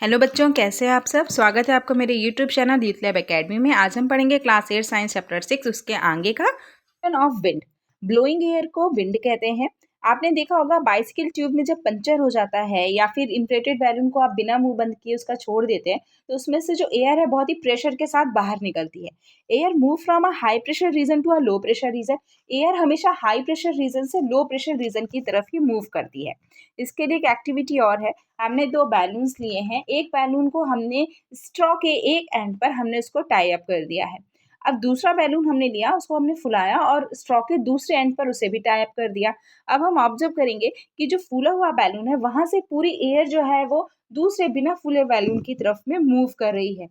Hello बच्चों, कैसे हैं आप सब। स्वागत है आपको मेरे YouTube channel youth lab academy में। आज हम पढ़ेंगे क्लास 8 साइंस चैप्टर 6 उसके आगे का ऑफ विंड। ब्लोइंग एयर को विंड कहते हैं। आपने देखा होगा बाइसिकल ट्यूब में जब पंचर हो जाता है या फिर इंफ्लेटेड बैलून को आप बिना मुंह बंद किए उसका छोड़ देते हैं तो उसमें से जो एयर है बहुत ही प्रेशर के साथ बाहर निकलती है। Air move from a high pressure region to a low pressure region. Air हमेशा हाई प्रेशर रीजन से लो प्रेशर रीजन की तरफ ही मूव करती है। इसके लिए एक एक्टिविटी और है। हमने दो बैलून्स लिए हैं। एक बैलून को हमने स्ट्रॉ के एक एंड पर हमने उसको टाई अप कर दिया है। अब दूसरा बैलून हमने लिया, उसको हमने फुलाया और स्ट्रॉ के दूसरे एंड पर उसे भी टाई अप कर दिया। अब हम ऑब्जर्व करेंगे कि जो फूला हुआ बैलून है वहां से पूरी एयर जो है वो दूसरे बिना फूले बैलून की तरफ में मूव कर रही है।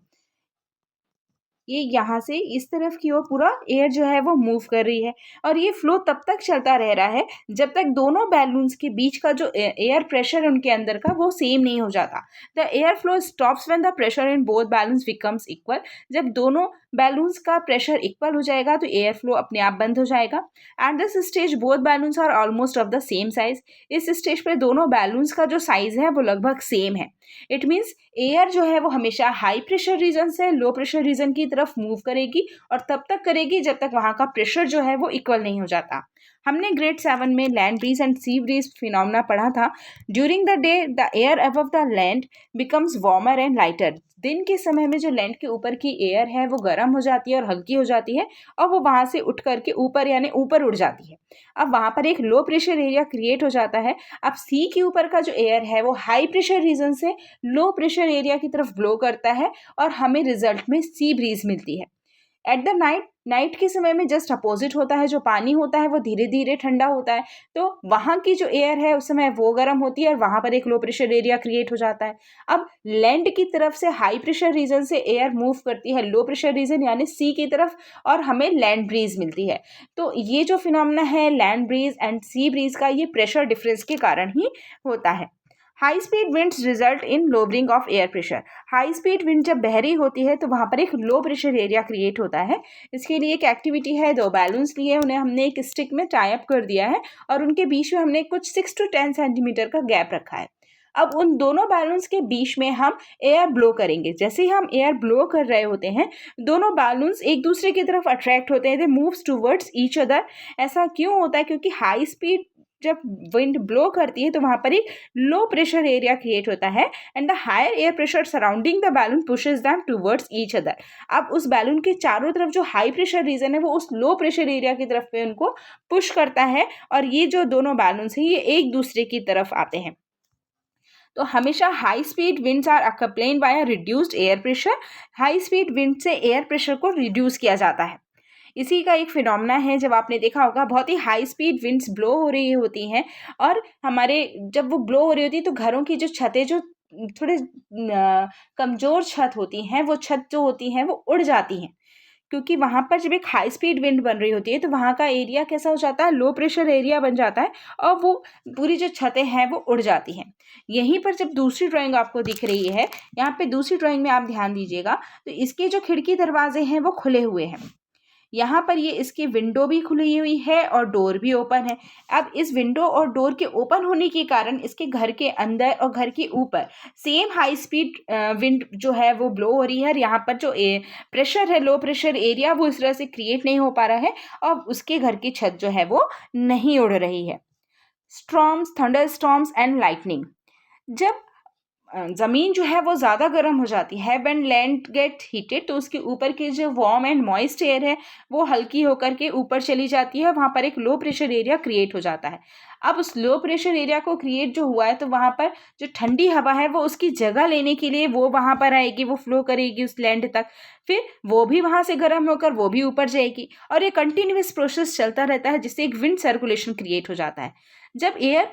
ये यहाँ से इस तरफ की ओर पूरा एयर जो है वो मूव कर रही है और ये फ्लो तब तक चलता रह रहा है जब तक दोनों बैलून्स के बीच का जो एयर प्रेशर उनके अंदर का वो सेम नहीं हो जाता। The air flow stops when the pressure in both balloons becomes equal. जब दोनों बैलून्स का प्रेशर इक्वल हो जाएगा तो एयर फ्लो अपने आप बंद हो जाएगा। At this stage both balloons are almost of the same size. इस स्टेज पे दोनों बैलून्स का जो साइज है वो लगभग सेम है। इट मीन्स एयर जो है वो हमेशा हाई प्रेशर रीजन से लो प्रेशर रीजन की तरफ मूव करेगी और तब तक करेगी जब तक वहाँ का प्रेशर जो है वो इक्वल नहीं हो जाता। हमने ग्रेड 7 में land breeze and sea breeze phenomena पढ़ा था। During the day the air above the land becomes warmer and lighter. दिन के समय में जो लैंड के ऊपर की एयर है वो गर्म हो जाती है और हल्की हो जाती है और वो वहाँ से उठ करके ऊपर यानी ऊपर उड़ जाती है। अब वहाँ पर एक लो प्रेशर एरिया क्रिएट हो जाता है। अब सी के ऊपर का जो एयर है वो हाई प्रेशर रीजन से लो प्रेशर एरिया की तरफ ब्लो करता है और हमें रिजल्ट में सी ब्रीज मिलती है। एट द नाइट के समय में जस्ट अपोजिट होता है। जो पानी होता है वो धीरे धीरे ठंडा होता है तो वहाँ की जो एयर है उस समय वो गर्म होती है और वहाँ पर एक लो प्रेशर एरिया क्रिएट हो जाता है। अब लैंड की तरफ से हाई प्रेशर रीजन से एयर मूव करती है लो प्रेशर रीजन यानी सी की तरफ और हमें लैंड ब्रीज मिलती है। तो ये जो फिनोमेना है land breeze and sea breeze का ये प्रेशर डिफरेंस के कारण ही होता है। High speed winds result in lowering of air pressure. High speed wind जब बहरी होती है तो वहाँ पर एक लो प्रेशर एरिया क्रिएट होता है। इसके लिए एक एक्टिविटी है। दो बैलून्स लिए, उन्हें हमने एक स्टिक में टाई अप कर दिया है और उनके बीच में हमने कुछ 6 to 10 सेंटीमीटर का गैप रखा है। अब उन दोनों बैलून्स के बीच में हम एयर ब्लो करेंगे। जैसे ही हम एयर ब्लो कर रहे होते हैं दोनों बैलून्स एक दूसरे की तरफ अट्रैक्ट होते हैं। दे मूव्स टूवर्ड्स ईच अदर। ऐसा क्यों होता है? क्योंकि हाई स्पीड जब विंड ब्लो करती है तो वहाँ पर एक लो प्रेशर एरिया क्रिएट होता है and the higher air pressure surrounding the balloon pushes them towards each other. अब उस बैलून के चारों तरफ जो हाई प्रेशर रीजन है वो उस लो प्रेशर एरिया की तरफ पे उनको पुश करता है और ये जो दोनों बैलून्स हैं ये एक दूसरे की तरफ आते हैं। तो हमेशा high speed winds are accompanied by a reduced air pressure. High speed wind से एयर प्रेशर को रिड्यूस किया जाता है। इसी का एक फिनोमेना है। जब आपने देखा होगा बहुत ही हाई स्पीड विंड्स ब्लो हो रही होती हैं और हमारे जब वो ब्लो हो रही होती है तो घरों की जो छतें जो थोड़े कमज़ोर छत होती हैं वो छत जो होती हैं वो उड़ जाती हैं। क्योंकि वहाँ पर जब एक हाई स्पीड विंड बन रही होती है तो वहाँ का एरिया कैसा हो जाता है? लो प्रेशर एरिया बन जाता है और वो पूरी जो छतें हैं वो उड़ जाती हैं। यहीं पर जब दूसरी ड्राइंग आपको दिख रही है, यहाँ पे दूसरी ड्राइंग में आप ध्यान दीजिएगा तो इसके जो खिड़की दरवाजे हैं वो खुले हुए हैं। यहाँ पर ये इसकी विंडो भी खुली हुई है और डोर भी ओपन है। अब इस विंडो और डोर के ओपन होने के कारण इसके घर के अंदर और घर के ऊपर सेम हाई स्पीड विंड जो है वो ब्लो हो रही है और यहाँ पर जो प्रेशर है लो प्रेशर एरिया वो इस तरह से क्रिएट नहीं हो पा रहा है और उसके घर की छत जो है वो नहीं उड़ रही है। Storms, thunder storms and lightning. जब ज़मीन जो है वो ज़्यादा गर्म हो जाती है व्हेन लैंड गेट हीटेड तो उसके ऊपर की जो वार्म एंड मॉइस्ट एयर है वो हल्की होकर के ऊपर चली जाती है। वहाँ पर एक लो प्रेशर एरिया क्रिएट हो जाता है। अब उस लो प्रेशर एरिया को क्रिएट जो हुआ है तो वहाँ पर जो ठंडी हवा है वो उसकी जगह लेने के लिए वो वहाँ पर आएगी, वो फ्लो करेगी उस लैंड तक। फिर वो भी वहाँ से गर्म होकर वो भी ऊपर जाएगी और ये कंटिन्यूस प्रोसेस चलता रहता है जिससे एक विंड सर्कुलेशन क्रिएट हो जाता है। जब एयर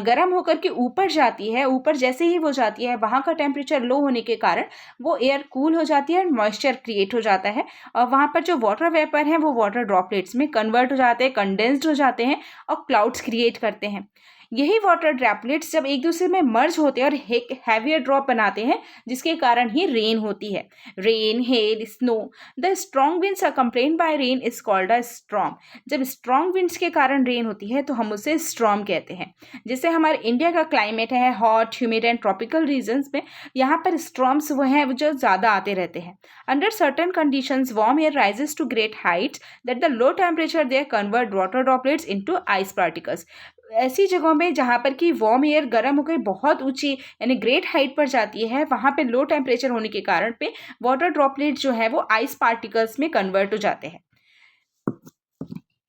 गर्म होकर के ऊपर जाती है, ऊपर जैसे ही वो जाती है वहाँ का टेम्परेचर लो होने के कारण वो एयर कूल हो जाती है और मॉइस्चर क्रिएट हो जाता है और वहाँ पर जो वाटर वेपर हैं वो वाटर ड्रॉपलेट्स में कन्वर्ट हो जाते हैं, कंडेंस्ड हो जाते हैं और क्लाउड्स क्रिएट करते हैं। यही वाटर ड्रॉपलेट्स जब एक दूसरे में मर्ज होते हैं और एक हैवियर ड्रॉप बनाते हैं, जिसके कारण ही रेन होती है। Rain, hail, snow. The strong winds accompanied by rain is called a storm. जब स्ट्रॉन्ग विंड्स के कारण रेन होती है तो हम उसे स्टॉर्म कहते हैं। जैसे हमारे इंडिया का क्लाइमेट है hot, humid and tropical regions में, यहाँ पर स्टॉर्म्स वो हैं जो ज़्यादा आते रहते हैं। Under certain conditions warm air rises to great heights that the low temperature there convert water droplets into ice particles. ऐसी जगहों में जहाँ पर कि वार्म एयर गर्म होकर बहुत ऊंची यानी ग्रेट हाइट पर जाती है, वहाँ पे लो टेम्परेचर होने के कारण पे वाटर ड्रॉपलेट जो है वो आइस पार्टिकल्स में कन्वर्ट हो जाते हैं।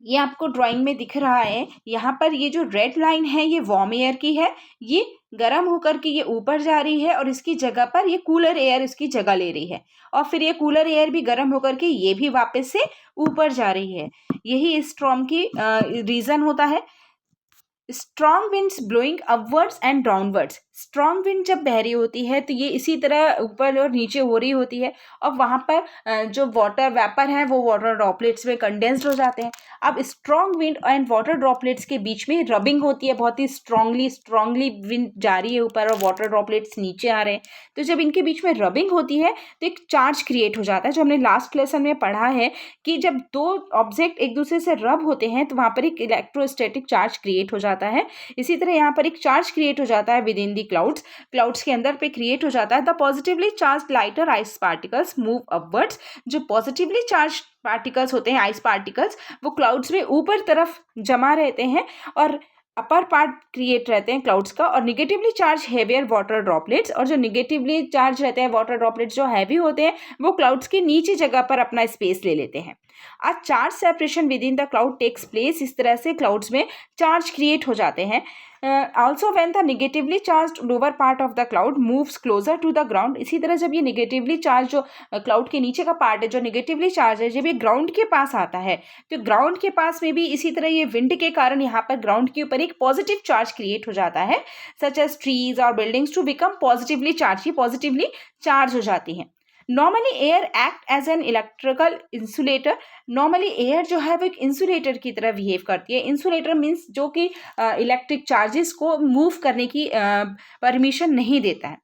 ये आपको ड्राइंग में दिख रहा है, यहाँ पर ये जो रेड लाइन है ये वार्म एयर की है, ये गर्म होकर के ये ऊपर जा रही है और इसकी जगह पर ये कूलर एयर इसकी जगह ले रही है, और फिर ये कूलर एयर भी गर्म होकर के ये भी वापस से ऊपर जा रही है। यही स्टॉर्म की रीज़न होता है। Strong winds blowing upwards and downwards. Strong wind जब बह रही होती है तो ये इसी तरह ऊपर और नीचे हो रही होती है, और वहाँ पर जो वाटर वेपर है वो वाटर ड्रॉपलेट्स में कंडेंस्ड हो जाते हैं। अब strong wind and water droplets के बीच में रबिंग होती है, बहुत ही स्ट्रांगली विंड जा रही है ऊपर और वाटर ड्रॉपलेट्स नीचे आ रहे हैं। तो जब इनके बीच में रबिंग होती है तो एक चार्ज क्रिएट हो जाता है, जो हमने लास्ट लेसन में पढ़ा है कि जब दो ऑब्जेक्ट एक दूसरे से रब होते हैं तो वहाँ पर एक इलेक्ट्रोस्टैटिक चार्ज क्रिएट हो जाता है। इसी तरह यहाँ पर एक चार्ज क्रिएट हो जाता है विद इन दी क्लाउड्स के अंदर पे क्रिएट हो जाता है। The positively charge lighter ice particles move upwards. जो पॉजिटिवली चार्ज पार्टिकल्स होते हैं आइस पार्टिकल्स, वो क्लाउड्स में ऊपर तरफ जमा रहते हैं और अपर पार्ट क्रिएट रहते हैं क्लाउड्स का, और negatively charge heavier water droplets, और जो निगेटिवली चार्ज रहते हैं वाटर ड्रॉपलेट्स जो हैवी होते हैं वो क्लाउड्स की नीचे जगह पर अपना स्पेस ले लेते हैं। आज charge separation within the cloud takes place. इस तरह से क्लाउड्स में चार्ज क्रिएट हो जाते हैं। Also when the negatively charge lower part of the cloud moves closer to the ground. इसी तरह जब ये निगेटिवली चार्ज जो क्लाउड के नीचे का पार्ट है जो निगेटिवली चार्ज है, जब ये ग्राउंड के पास आता है तो ग्राउंड के पास में भी इसी तरह ये विंड के कारण यहाँ पर ग्राउंड के ऊपर एक पॉजिटिव चार्ज क्रिएट हो जाता है, सच एज ट्रीज और buildings to become positively charge. ये पॉजिटिवली चार्ज हो जाती हैं। Normally air act as an electrical insulator. Normally air जो है वो एक इंसुलेटर की तरह बिहेव करती है। इंसुलेटर मीन्स जो कि इलेक्ट्रिक चार्जेस को मूव करने की परमिशन नहीं देता है,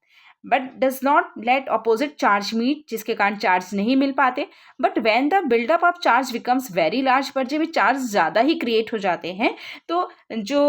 but does not let opposite charge meet, जिसके कारण चार्ज नहीं मिल पाते। But when the buildup of charge becomes very large, पर जब चार्ज ज़्यादा ही क्रिएट हो जाते हैं तो जो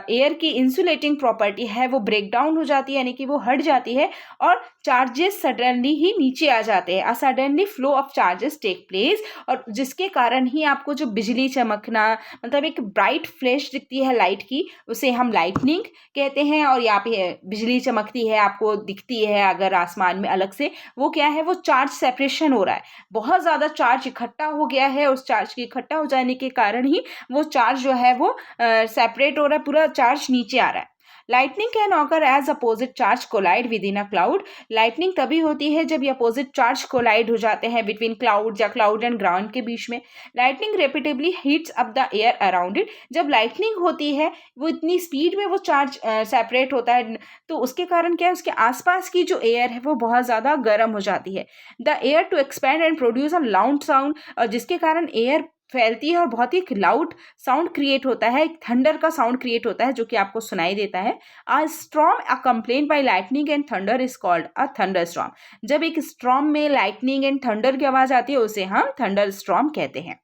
एयर की इंसुलेटिंग प्रॉपर्टी है वो ब्रेक डाउन हो जाती है, यानी कि वो हट जाती है और चार्जेस सडनली ही नीचे आ जाते हैं। Suddenly flow of charges take place, और जिसके कारण ही आपको जो बिजली चमकना, मतलब एक ब्राइट फ्लैश दिखती है लाइट की, उसे हम लाइटनिंग कहते हैं। और यहाँ पे बिजली चमकती है आपको दिखती है अगर आसमान में अलग से, वो क्या है, वो चार्ज सेपरेशन हो रहा है। बहुत ज़्यादा चार्ज इकट्ठा हो गया है, उस चार्ज के इकट्ठा हो जाने के कारण ही वो चार्ज जो है वो सेपरेट हो रहा है, पूरा चार्ज नीचे आ रहा है। Lightning can occur as opposite charge collide within a cloud. Lightning तभी होती है जब ये अपोजिट चार्ज कोलाइड हो जाते हैं बिटवीन क्लाउड या क्लाउड एंड ग्राउंड के बीच में। Lightning repeatably heats up the air around it. जब लाइटनिंग होती है वो इतनी स्पीड में वो चार्ज सेपरेट होता है, तो उसके कारण क्या है, उसके आसपास की जो एयर है वो बहुत ज़्यादा गर्म हो जाती है। The air to expand and produce a loud sound, और जिसके कारण एयर फैलती है और बहुत ही एक लाउड साउंड क्रिएट होता है, एक थंडर का साउंड क्रिएट होता है जो कि आपको सुनाई देता है। A storm accompanied by lightning and thunder is called a thunderstorm. जब एक स्टॉर्म में लाइटनिंग एंड थंडर की आवाज़ आती है उसे हम थंडर स्टॉर्म कहते हैं।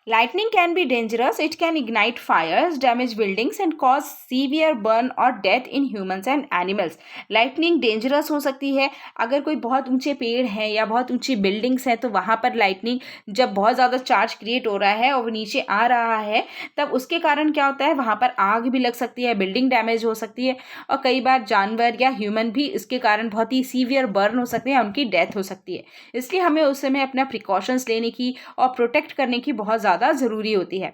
Lightning can be dangerous. It can ignite fires, damage buildings and cause severe burn or death in humans and animals. Lightning dangerous हो सकती है। अगर कोई बहुत ऊंचे पेड़ हैं या बहुत ऊंची बिल्डिंग्स हैं तो वहाँ पर लाइटनिंग जब बहुत ज़्यादा चार्ज क्रिएट हो रहा है और वो नीचे आ रहा है, तब उसके कारण क्या होता है, वहाँ पर आग भी लग सकती है, बिल्डिंग डैमेज हो सकती है, और कई बार जानवर या ह्यूमन भी इसके कारण बहुत ही सीवियर बर्न हो सकते हैं, उनकी डेथ हो सकती है। इसलिए हमें उस समय अपना प्रिकॉशंस लेने की और प्रोटेक्ट करने की बहुत ज़्यादा ज़रूरी होती है।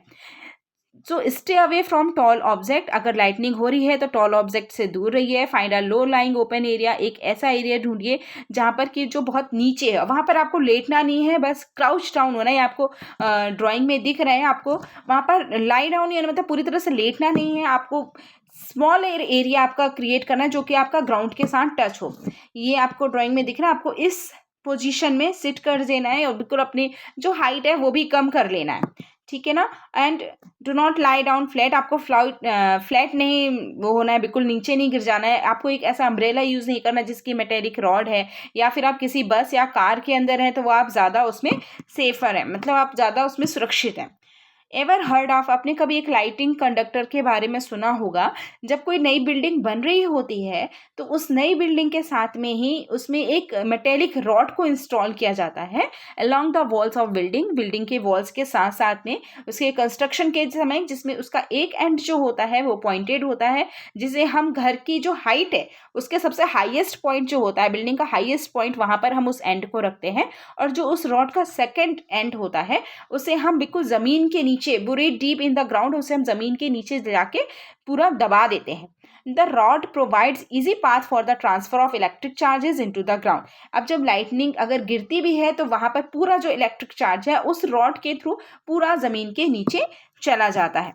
So stay away from tall object. अगर लाइटनिंग हो रही है तो टॉल ऑब्जेक्ट से दूर रहिए। Find a low lying open area. एक ऐसा एरिया ढूंढिए जहाँ पर कि जो बहुत नीचे है, वहाँ पर आपको लेटना नहीं है, बस क्राउच डाउन होना है। आपको ड्राइंग में दिख रहा है, आपको वहाँ पर लाई डाउन यानी मतलब पूरी तरह से लेटना नहीं है, आपको स्मॉल एरिया आपका क्रिएट करना है जो कि आपका ग्राउंड के साथ टच हो। ये आपको ड्राइंग में दिख रहा है, आपको इस पोजीशन में सिट कर देना है और बिल्कुल अपनी जो हाइट है वो भी कम कर लेना है। ठीक है ना। And do not lie down flat, आपको फ्लैट नहीं वो होना है, बिल्कुल नीचे नहीं गिर जाना है। आपको एक ऐसा अम्ब्रेला यूज़ नहीं करना जिसकी मेटेलिक रॉड है, या फिर आप किसी बस या कार के अंदर हैं तो वो आप ज़्यादा उसमें सेफर हैं, मतलब आप ज़्यादा उसमें सुरक्षित हैं। एवर हर्ड ऑफ, आपने कभी एक लाइटिंग कंडक्टर के बारे में सुना होगा। जब कोई नई बिल्डिंग बन रही होती है तो उस नई बिल्डिंग के साथ में ही उसमें एक मेटेलिक रॉड को इंस्टॉल किया जाता है along the walls of building, building के वॉल्स के साथ साथ में उसके कंस्ट्रक्शन के समय, जिसमें उसका एक एंड जो होता है वो पॉइंटेड होता है, जिसे हम घर की जो हाइट है उसके सबसे हाईएस्ट पॉइंट जो होता है, बिल्डिंग का हाईएस्ट पॉइंट, वहां पर हम उस एंड को रखते हैं। और जो उस रॉड का सेकेंड एंड होता है उसे हम बिल्कुल जमीन के नीचे, बुरी डीप इन द ग्राउंड, उसे हम जमीन के नीचे जाके पूरा दबा देते हैं। The rod provides easy path for the transfer of electric charges into the ground. अब जब लाइटनिंग अगर गिरती भी है तो वहां पर पूरा जो इलेक्ट्रिक चार्ज है उस रॉड के थ्रू पूरा जमीन के नीचे चला जाता है।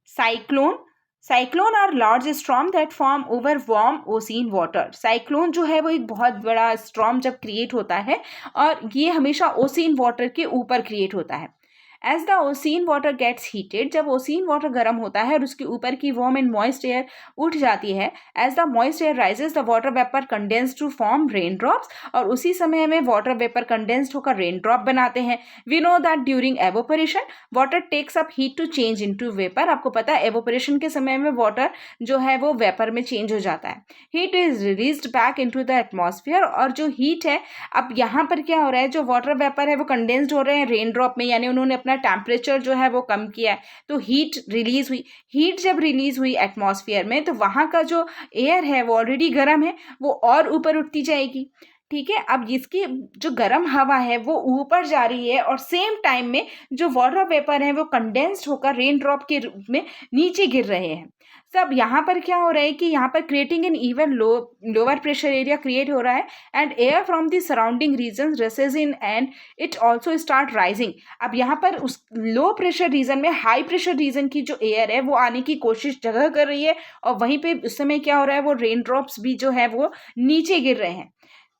Cyclone, cyclone are large storm that form over warm ocean water. Cyclone जो है वो एक बहुत बड़ा स्टॉर्म जब क्रिएट होता है, और ये हमेशा ओशियन वाटर के ऊपर क्रिएट होता है। As the ocean water gets heated, जब ओशियन वाटर गर्म होता है और उसके ऊपर की वार्म एंड मॉइस्ट एयर उठ जाती है, as the moist air rises the water vapour condense to form rain drops, और उसी समय में वाटर वेपर कंडेंस्ड होकर रेन ड्रॉप बनाते हैं। We know that during evaporation water takes up heat to change into vapour. आपको पता है एवोपरेशन के समय में वाटर जो है वो वेपर में चेंज हो जाता है। Heat is released back into the atmosphere, और जो हीट है, अब यहाँ पर क्या हो रहा है, जो वाटर वेपर है वो कंडेंस्ड हो रहे हैं रेन ड्रॉप में, यानी उन्होंने अपना टेम्परेचर जो है वो कम किया है, तो हीट रिलीज हुई। हीट जब रिलीज हुई एटमॉस्फेयर में तो वहाँ का जो एयर है वो ऑलरेडी गर्म है, वो और ऊपर उठती जाएगी। ठीक है, अब इसकी जो गर्म हवा है वो ऊपर जा रही है, और सेम टाइम में जो वाटर वेपर है वो कंडेंस्ड होकर रेन ड्रॉप के रूप में नीचे गिर रहे हैं। सब यहाँ पर क्या हो रहा है कि यहाँ पर creating an even lower pressure area create हो रहा है, and air from the surrounding region rushes in and it also start rising. अब यहाँ पर उस लो प्रेशर रीजन में हाई प्रेशर रीजन की जो एयर है वो आने की कोशिश जगह कर रही है, और वहीं पे उस समय क्या हो रहा है, वो रेन ड्रॉप्स भी जो है वो नीचे गिर रहे हैं।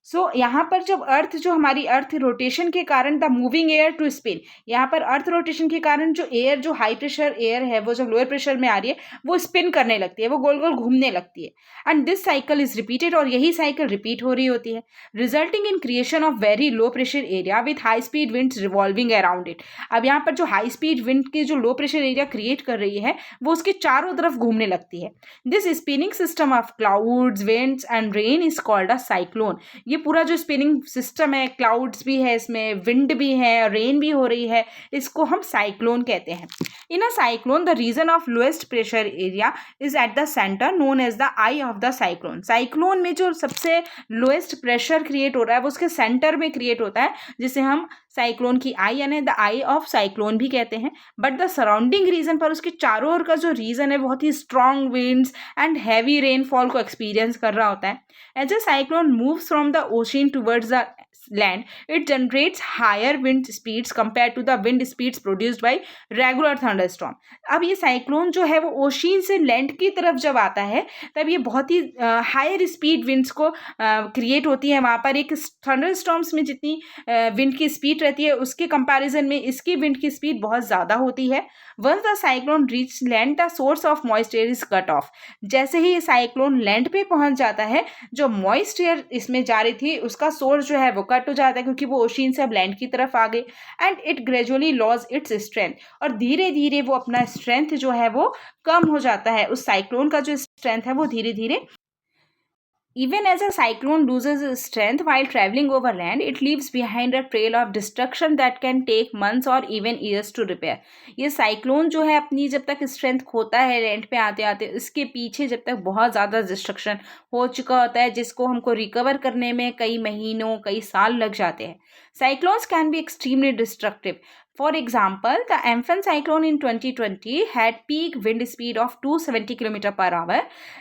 सो यहाँ पर जब अर्थ, जो हमारी अर्थ रोटेशन के कारण the moving air to spin, यहाँ पर अर्थ रोटेशन के कारण जो एयर, जो हाई प्रेशर एयर है वो जब लोअर प्रेशर में आ रही है वो स्पिन करने लगती है, वो गोल गोल घूमने लगती है, and this cycle is repeated, और यही साइकिल रिपीट हो रही होती है, resulting in creation of very low pressure area with high speed winds revolving around it. अब यहाँ पर जो हाई स्पीड विंड की जो लो प्रेशर एरिया क्रिएट कर रही है वो उसके चारों तरफ घूमने लगती है। This spinning system of clouds, winds and rain is called a cyclone. ये पूरा जो स्पिनिंग सिस्टम है, क्लाउड्स भी है इसमें, विंड भी है, रेन भी हो रही है, इसको हम साइक्लोन कहते हैं। In a cyclone the region of lowest pressure area is at the centre known as the eye of the cyclone. Cyclone में जो सबसे लोएस्ट प्रेशर क्रिएट हो रहा है वो उसके सेंटर में क्रिएट होता है, जिसे हम साइक्लोन की आई यानी द आई ऑफ साइक्लोन भी कहते हैं। बट द सराउंडिंग रीजन पर, उसके चारों ओर का जो रीजन है बहुत ही strong winds and heavy rainfall को एक्सपीरियंस कर रहा होता है। As a cyclone moves from the ocean towards the land, it generates higher wind speeds compared to the wind speeds produced by regular thunderstorm। अब ये साइक्लोन जो है वो ओशियन से लैंड की तरफ जब आता है तब ये बहुत ही हायर स्पीड विंड्स को क्रिएट होती है। वहाँ पर एक थंडरस्टॉर्म्स में जितनी विंड की स्पीड रहती है उसके कंपैरिजन में इसकी विंड की स्पीड बहुत ज़्यादा होती है। Once the cyclone reach land the source of moist air is cut off. जैसे ही ये साइक्लोन लैंड पे पहुंच जाता है, जो मॉइस्ट एयर इसमें जा रही थी उसका सोर्स जो है वो कट हो जाता है, क्योंकि वो ओशियन से अब लैंड की तरफ आ गए, and it gradually loss its strength. और धीरे धीरे वो अपना स्ट्रेंथ जो है वो कम हो जाता है। उस साइक्लोन का जो स्ट्रेंथ है वो धीरे धीरे, even as a cyclone loses its strength while traveling over land, it leaves behind a trail of destruction that can take months or even years to repair। ये साइक्लोन जो है अपनी जब तक स्ट्रेंथ खोता है लैंड पे आते आते, इसके पीछे जब तक बहुत ज़्यादा डिस्ट्रक्शन हो चुका होता है जिसको हमको रिकवर करने में कई महीनों कई साल लग जाते हैं। Cyclones can be extremely destructive. For example, the Amphan cyclone in 2020 had peak wind speed of 270 km per hour।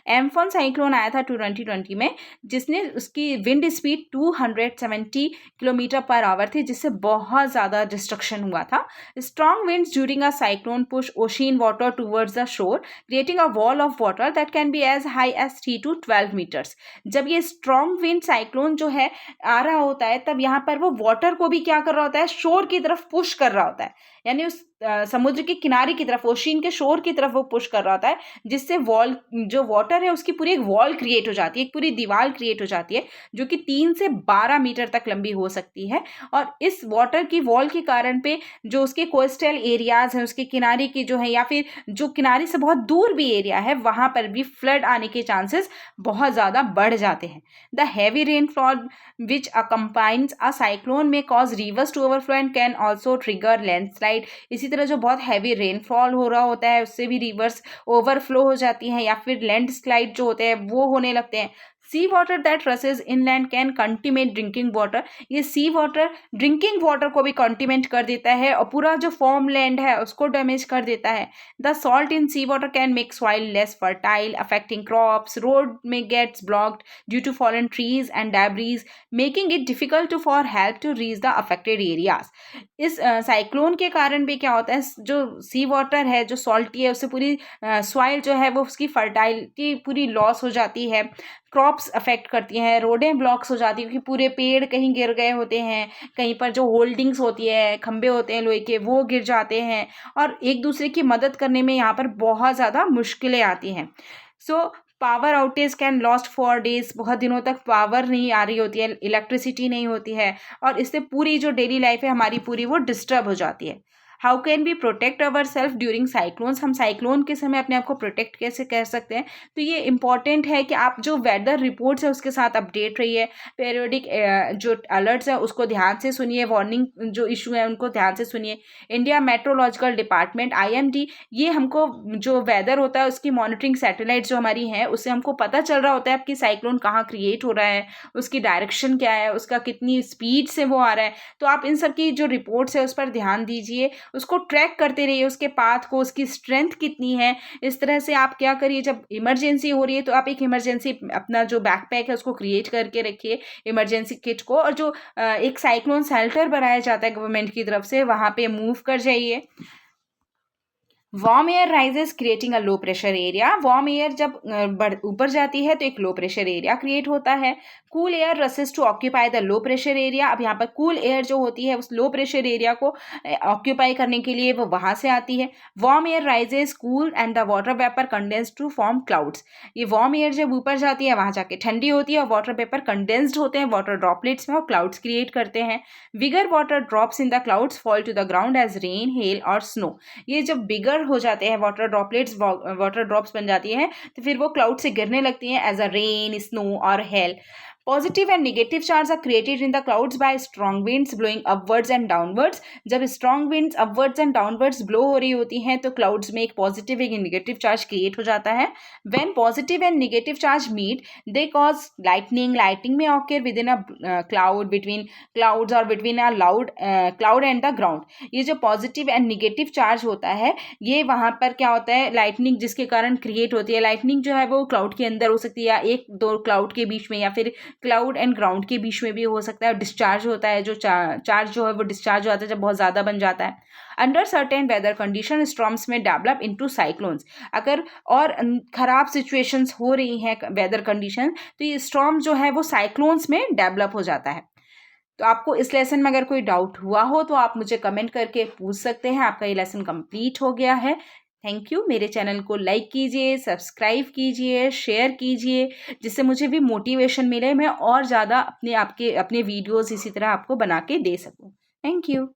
Amphan cyclone आया था 2020 में जिसने उसकी wind speed 270 kilometre per hour थी, जिससे बहुत ज़्यादा डिस्ट्रक्शन हुआ था। Strong winds during a cyclone push ocean water towards the shore creating a wall of water that can be as high as 3 to 12 metres. जब ये स्ट्रॉन्ग विंड साइक्लोन जो है आ रहा होता है तब यहाँ पर वो वाटर को भी क्या कर रहा होता है, शोर की तरफ पुश कर रहा होता है, यानी उस समुद्र के किनारे की तरफ, ओशियन के शोर की तरफ वो पुश कर रहा होता है, जिससे वॉल जो वाटर है उसकी पूरी एक वॉल क्रिएट हो जाती है, एक पूरी दीवार क्रिएट हो जाती है, जो कि 3 से 12 मीटर तक लंबी हो सकती है। और इस वाटर की वॉल के कारण पे जो उसके कोस्टल एरियाज हैं, उसके किनारे की जो है, या फिर जो किनारे से बहुत दूर भी एरिया है, वहां पर भी फ्लड आने के चांसेस बहुत ज़्यादा बढ़ जाते हैं। The heavy rainfall which accompanies a cyclone may cause rivers to overflow and can also trigger landslide। इसी तरह जो बहुत हैवी रेनफॉल हो रहा होता है उससे भी रिवर्स ओवरफ्लो हो जाती हैं या फिर लैंडस्लाइड जो होते हैं वो होने लगते हैं। Sea water that rushes inland can contaminate drinking water. ये सी वाटर ड्रिंकिंग वाटर को भी कंटिमेंट कर देता है और पूरा जो फॉर्म लैंड है उसको डैमेज कर देता है। The salt in sea water can make soil less fertile, affecting crops, road may gets blocked due to fallen trees and debris, making it difficult to for help to reach the affected areas. इस cyclone के कारण भी क्या होता है, जो सी water है जो सॉल्टी है उससे पूरी सॉइल जो है वो उसकी फर्टाइलिटी पूरी लॉस हो जाती है, क्रॉप्स अफेक्ट करती हैं, रोडें ब्लॉक्स हो जाती हैं क्योंकि पूरे पेड़ कहीं गिर गए होते हैं, कहीं पर जो होल्डिंग्स होती है, खंबे होते हैं लोहे के, वो गिर जाते हैं और एक दूसरे की मदद करने में यहाँ पर बहुत ज़्यादा मुश्किलें आती हैं। So power outage can lost for days, बहुत दिनों तक पावर नहीं आ रही होती है, इलेक्ट्रिसिटी नहीं होती है और इससे पूरी जो डेली लाइफ है हमारी पूरी वो डिस्टर्ब हो जाती है। How can we protect our self during cyclones, हम साइक्लोन के समय अपने आप को प्रोटेक्ट कैसे कर सकते हैं। तो ये इंपॉर्टेंट है कि आप जो वेदर रिपोर्ट्स है उसके साथ अपडेट रहिए, पेरियोडिक जो अलर्ट्स हैं उसको ध्यान से सुनिए, वार्निंग जो इशू है उनको ध्यान से सुनिए। इंडिया मेट्रोलॉजिकल डिपार्टमेंट IMD ये हमको जो वेदर होता है उसकी मॉनिटरिंग सैटेलाइट जो हमारी हैं उससे हमको पता चल रहा होता है कि साइक्लोन कहाँ क्रिएट हो रहा है, उसकी डायरेक्शन क्या है, उसका कितनी स्पीड से वो आ रहा है। तो आप इन सब की जो रिपोर्ट्स है उस पर ध्यान दीजिए, उसको ट्रैक करते रहिए, उसके पाथ को, उसकी स्ट्रेंथ कितनी है। इस तरह से आप क्या करिए, जब इमरजेंसी हो रही है तो आप एक इमरजेंसी अपना जो बैकपैक है उसको क्रिएट करके रखिए, इमरजेंसी किट को, और जो एक साइक्लोन शेल्टर बनाया जाता है गवर्नमेंट की तरफ से वहाँ पे मूव कर जाइए। Warm air rises creating a low pressure area, warm air जब ऊपर जाती है तो एक लो प्रेशर एरिया क्रिएट होता है। Cool air rises to occupy the low pressure area, अब यहाँ पर कूल एयर जो होती है उस लो प्रेशर एरिया को ऑक्यूपाई करने के लिए वो वहाँ से आती है। Warm air rises cool and the water vapour condense to form clouds, ये वार्म एयर जब ऊपर जाती है वहाँ जाके ठंडी होती है और वाटर वेपर कंडेंस्ड होते हैं वाटर ड्रॉपलेट्स में और क्लाउड्स क्रिएट करते हैं। Bigger water drops in the clouds fall to the ground as rain, hail और स्नो, ये जब बिगर हो जाते हैं वाटर ड्रॉपलेट्स, वाटर ड्रॉप्स बन जाती हैं तो फिर वो क्लाउड से गिरने लगती हैं एज अ रेन, स्नो और hail. Positive and negative charge are created in the clouds by strong winds blowing upwards and downwards, जब strong winds upwards and downwards blow हो रही होती हैं तो क्लाउड्स में एक पॉजिटिव एक नेगेटिव चार्ज क्रिएट हो जाता है। When positive and negative charge meet they cause lightning, lightning may occur within a cloud, between clouds और between a cloud and the ground. ये जो पॉजिटिव एंड नेगेटिव चार्ज होता है ये वहाँ पर क्या होता है, लाइटनिंग जिसके कारण क्रिएट होती है, लाइटनिंग जो है वो क्लाउड के अंदर हो सकती है या एक दो क्लाउड के बीच में या फिर क्लाउड एंड ग्राउंड के बीच में भी हो सकता है। डिस्चार्ज होता है, जो चार्ज जो है वो डिस्चार्ज हो जाता है जब बहुत ज़्यादा बन जाता है। Under certain weather condition storms may develop into cyclones, अगर और ख़राब सिचुएशंस हो रही हैं वेदर कंडीशन तो ये स्टॉर्म जो है वो साइक्लोन्स में डेवलप हो जाता है। तो आपको इस लेसन में अगर कोई डाउट हुआ हो तो आप मुझे कमेंट करके पूछ सकते हैं। आपका ये लेसन कंप्लीट हो गया है। Thank you. मेरे चैनल को लाइक कीजिए, सब्सक्राइब कीजिए, शेयर कीजिए, जिससे मुझे भी मोटिवेशन मिले, मैं और ज़्यादा अपने वीडियोज़ इसी तरह आपको बना के दे सकूँ। Thank you.